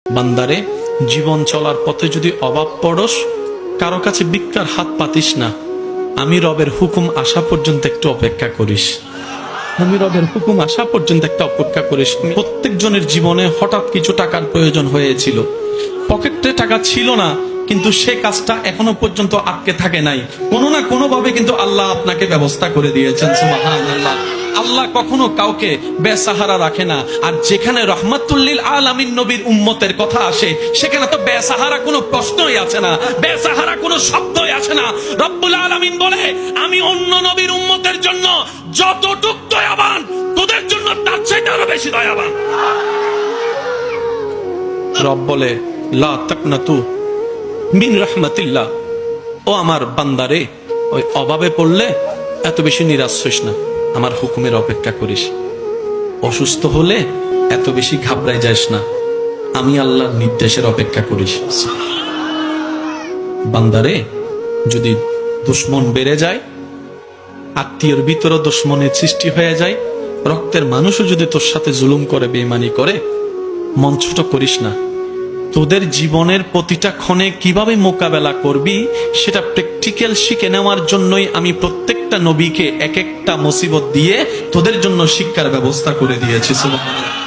বান্দারে, জীবন চলার পথে যদি অভাব পড়স, কারো কাছে ভিক্ষার হাত পাতিস না। আমি রবের হুকুম আসা পর্যন্ত একটু অপেক্ষা করিস। আমি রবের হুকুম আসা পর্যন্ত একটা অপেক্ষা করিস। প্রত্যেক জনের জীবনে হঠাৎ কিছু টাকার প্রয়োজন হয়েছিল, পকেটে টাকা ছিল না, কিন্তু সে কাজটা এখনো পর্যন্ত আটকে থাকে নাই। কোনো না কোনো ভাবে কিন্তু আল্লাহ আপনাকে ব্যবস্থা করে দিয়েছেন। সুবহানাল্লাহ। আল্লাহ কখনো কাউকে বেসাহারা রাখে না। আর যেখানে রহমাতুল্লিল আলামিন নবীর উম্মতের কথা আসে, সেখানে তো বেসাহারা কোনো প্রশ্নই আছে না, বেসাহারা কোনো শব্দই আছে না। রব্বুল আলামিন বলে, আমি অন্য নবীর উম্মতের জন্য যতটুক দয়াবান, তোদের জন্য তার চাইতে আরো বেশি দয়াবান। রব বলে, লা তাকনাতু মিন রাহমাতিল্লাহ। ও আমার বান্দারে, ওই অভাবে পড়লে এত বেশি নিরাশ হইস না, আমার হুকুমের অপেক্ষা করিস। অসুস্থ হলে এত বেশি ঘাবড়াই যাস না, আমি আল্লাহর নির্দেশের অপেক্ষা করিস। বান্দারে, যদি দুশ্মন বেড়ে যায়, আত্মীয়র ভিতরে দুশ্মনের সৃষ্টি হয়ে যায়, রক্তের মানুষও যদি তোর সাথে জুলুম করে, বেঈমানি করে, মন ছোট করিস না। তোদের জীবনের প্রতিটা ক্ষণে কিভাবে মোকাবেলা করবি সেটা প্র্যাকটিক্যাল শিখে নেওয়ার জন্যই আমি প্রত্যেকটা নবীকে এক একটা মুসিবত দিয়ে তোদের জন্য শিক্ষার ব্যবস্থা করে দিয়েছি। সুবহানাল্লাহ।